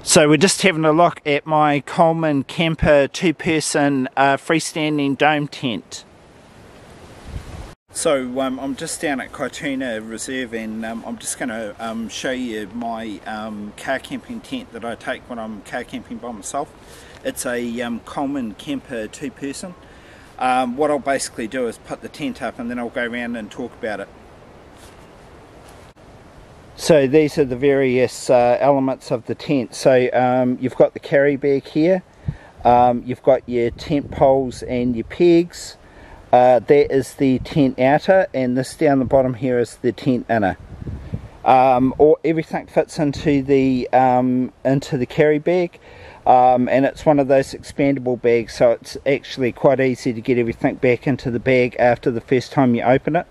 So we're just having a look at my Coleman Camper two-person freestanding dome tent. So I'm just down at Kaituna Reserve, and I'm just going to show you my car camping tent that I take when I'm car camping by myself. It's a Coleman Camper two-person. What I'll basically do is put the tent up and then I'll go around and talk about it. So these are the various elements of the tent. So you've got the carry bag here, you've got your tent poles and your pegs. That is the tent outer, and this down the bottom here is the tent inner. Everything fits into the carry bag, and it's one of those expandable bags, so it's actually quite easy to get everything back into the bag after the first time you open it.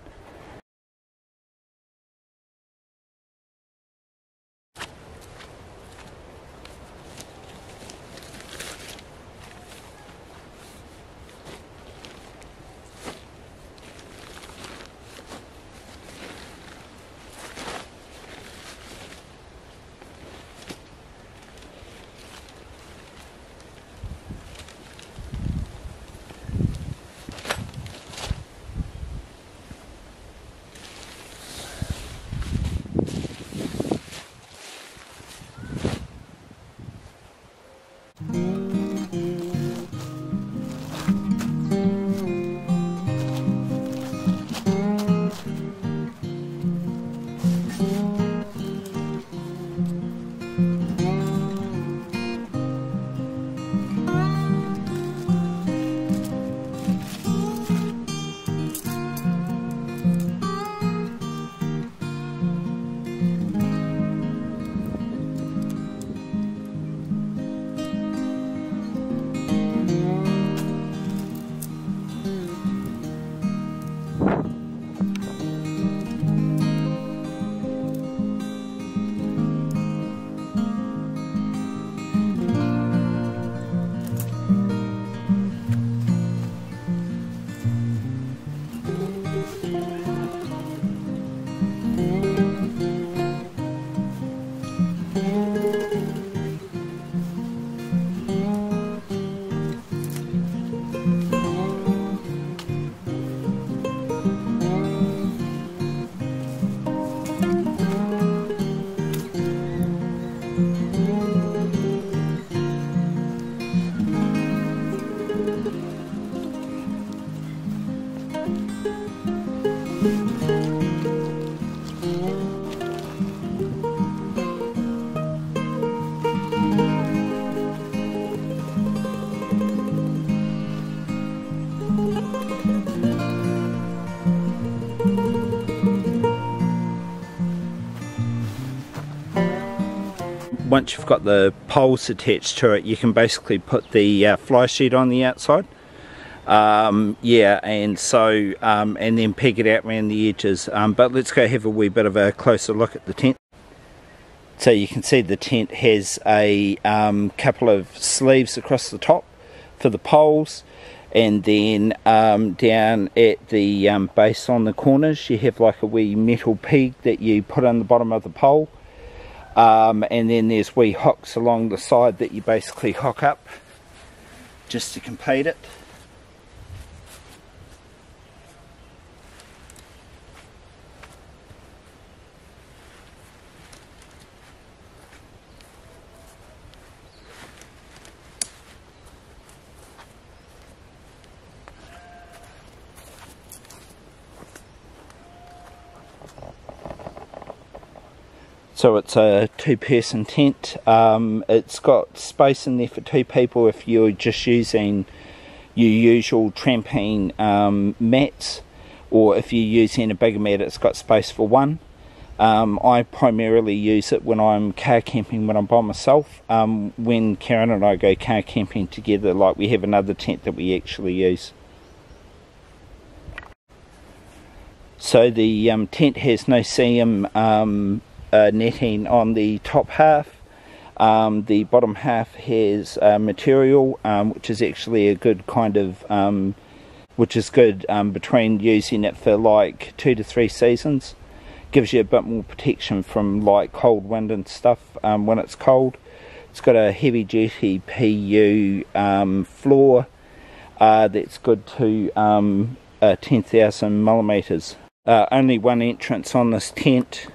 Once you've got the poles attached to it, you can basically put the fly sheet on the outside. And then peg it out around the edges. But let's go have a wee bit of a closer look at the tent. So you can see the tent has a couple of sleeves across the top for the poles, and then down at the base on the corners you have like a wee metal peg that you put on the bottom of the pole. And then there's wee hooks along the side that you basically hook up just to complete it. So it's a two-person tent. It's got space in there for two people if you're just using your usual trampoline mats, or if you're using a bigger mat it's got space for one. I primarily use it when I'm car camping when I'm by myself. When Karen and I go car camping together, like, we have another tent that we actually use. So the tent has no seam netting on the top half. The bottom half has material which is actually a good kind of which is good between using it for like 2 to 3 seasons. Gives you a bit more protection from like cold wind and stuff when it's cold. It's got a heavy duty PU floor that's good to 10,000 millimeters. Only one entrance on this tent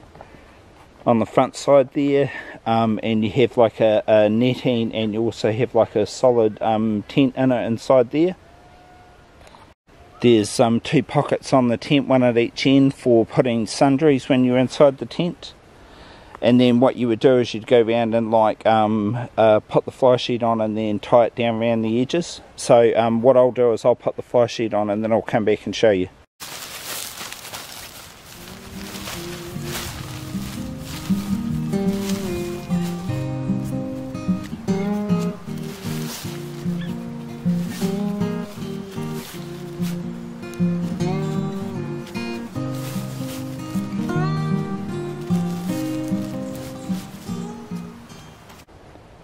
on the front side there, and you have like a netting, and you also have like a solid tent in it inside there. There's 2 pockets on the tent, one at each end, for putting sundries when you're inside the tent. And then what you would do is you'd go around and like put the fly sheet on and then tie it down around the edges. So what I'll do is I'll put the fly sheet on and then I'll come back and show you.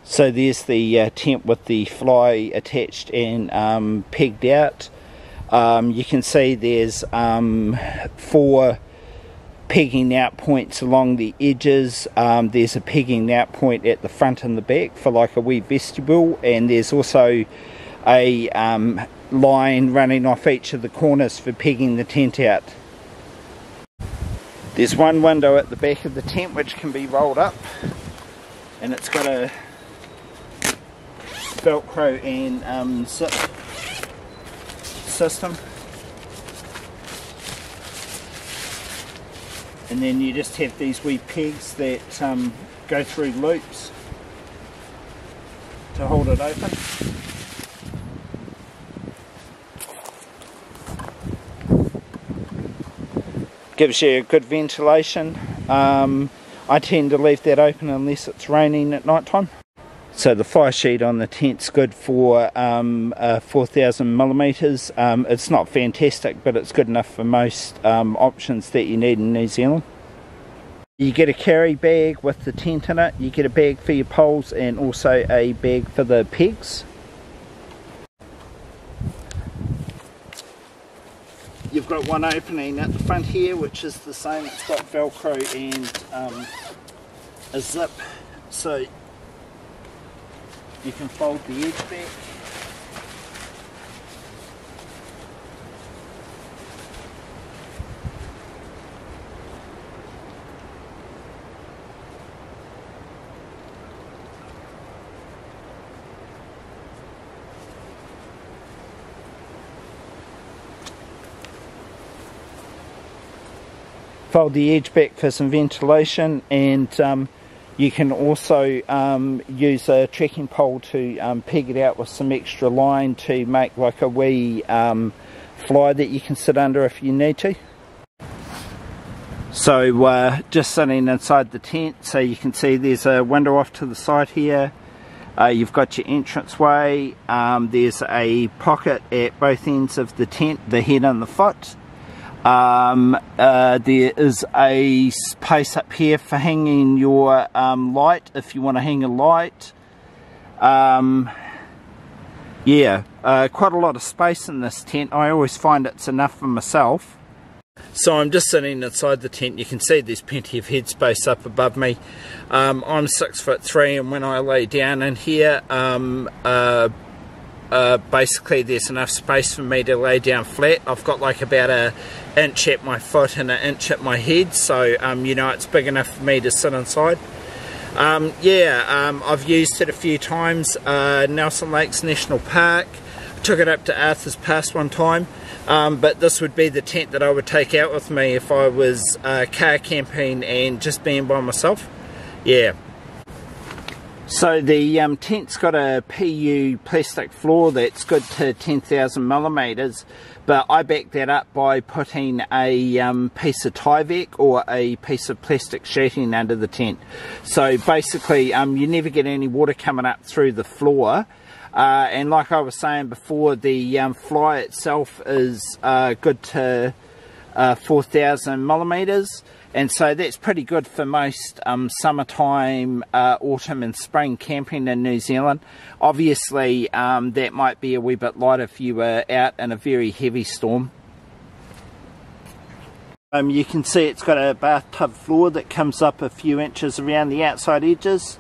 So there's the tent with the fly attached and pegged out. You can see there's 4 pegging out points along the edges. There's a pegging out point at the front and the back for like a wee vestibule, and there's also a line running off each of the corners for pegging the tent out. There's one window at the back of the tent which can be rolled up, and it's got a Velcro and zip system, and then you just have these wee pegs that go through loops to hold it open. Gives you good ventilation. I tend to leave that open unless it's raining at night time. So the fly sheet on the tent's good for 4,000 millimeters. It's not fantastic, but it's good enough for most options that you need in New Zealand. You get a carry bag with the tent in it. You get a bag for your poles and also a bag for the pegs. You've got one opening at the front here, which is the same. It's got Velcro and a zip, so you can fold the edge back. Fold the edge back for some ventilation, and you can also use a trekking pole to peg it out with some extra line to make like a wee fly that you can sit under if you need to. So just sitting inside the tent, so you can see there's a window off to the side here. You've got your entranceway. There's a pocket at both ends of the tent, the head and the foot. There is a space up here for hanging your light if you want to hang a light. Yeah, quite a lot of space in this tent. I always find it's enough for myself. So I'm just sitting inside the tent. You can see there's plenty of headspace up above me. I'm 6'3", and when I lay down in here, basically there's enough space for me to lay down flat. I've got like about an inch at my foot and an inch at my head, so you know, it's big enough for me to sit inside. I've used it a few times. Nelson Lakes National Park, took it up to Arthur's Pass one time, but this would be the tent that I would take out with me if I was car camping and just being by myself. Yeah. So the tent's got a PU plastic floor that's good to 10,000 millimeters, but I back that up by putting a piece of Tyvek or a piece of plastic sheeting under the tent. So basically you never get any water coming up through the floor, and like I was saying before, the fly itself is good to 4,000 millimeters. And so that's pretty good for most summertime, autumn and spring camping in New Zealand. Obviously that might be a wee bit light if you were out in a very heavy storm. You can see it's got a bathtub floor that comes up a few inches around the outside edges.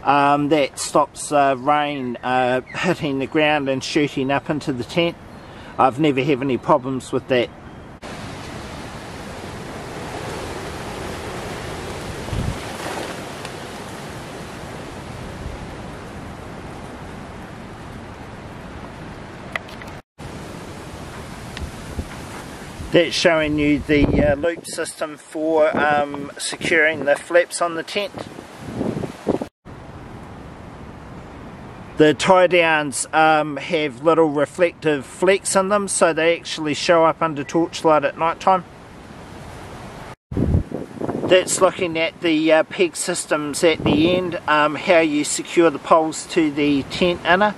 that stops rain hitting the ground and shooting up into the tent. I've never had any problems with that. That's showing you the loop system for securing the flaps on the tent. The tie downs have little reflective flecks in them, so they actually show up under torchlight at night time. That's looking at the peg systems at the end, how you secure the poles to the tent inner,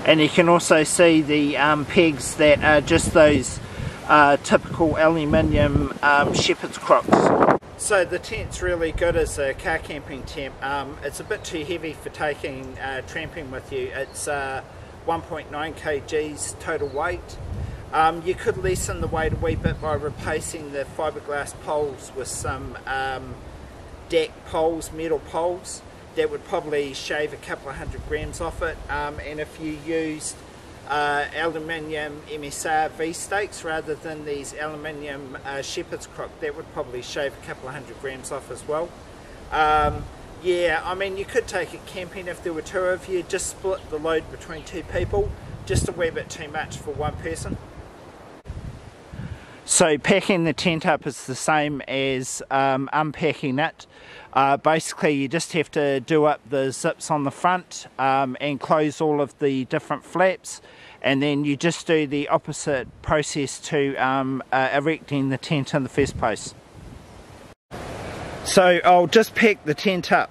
and you can also see the pegs that are just those typical aluminium shepherd's crooks. So the tent's really good as a car camping tent. It's a bit too heavy for taking tramping with you. It's 1.9 kgs total weight. You could lessen the weight a wee bit by replacing the fiberglass poles with some deck poles, metal poles. That would probably shave a couple of 100 grams off it, and if you used aluminium MSR V-stakes rather than these aluminium shepherd's crook, that would probably shave a couple of 100 grams off as well. Yeah, I mean, you could take it camping if there were two of you, just split the load between two people, just a wee bit too much for one person. So packing the tent up is the same as unpacking it. Basically you just have to do up the zips on the front and close all of the different flaps, and then you just do the opposite process to erecting the tent in the first place. So I'll just pack the tent up.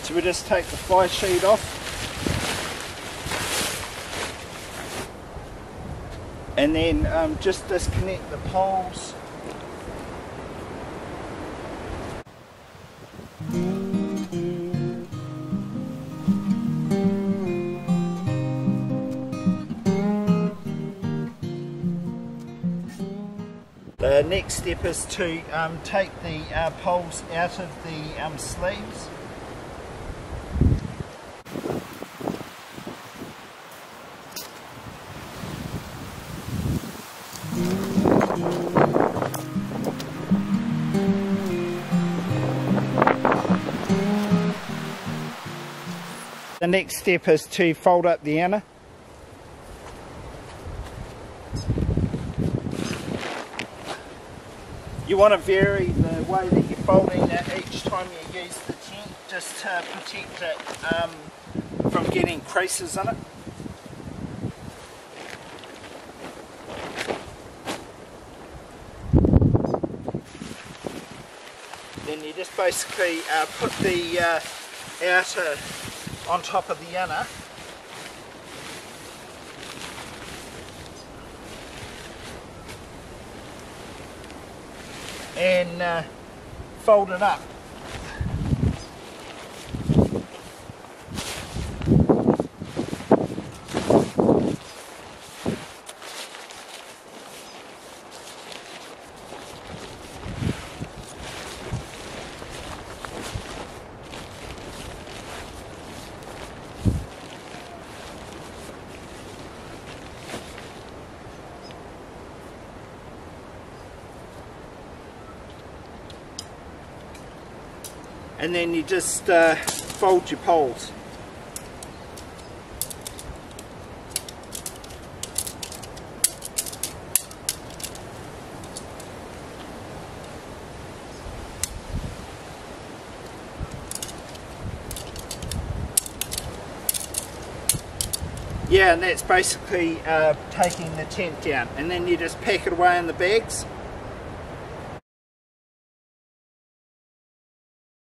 So we just take the fly sheet off, and then just disconnect the poles. The next step is to take the poles out of the sleeves. The next step is to fold up the inner. You want to vary the way that you're folding it each time you use the tent, just to protect it from getting creases in it. Then you just basically put the outer on top of the inner, and fold it up. And then you just fold your poles. Yeah, and that's basically taking the tent down, and then you just pack it away in the bags.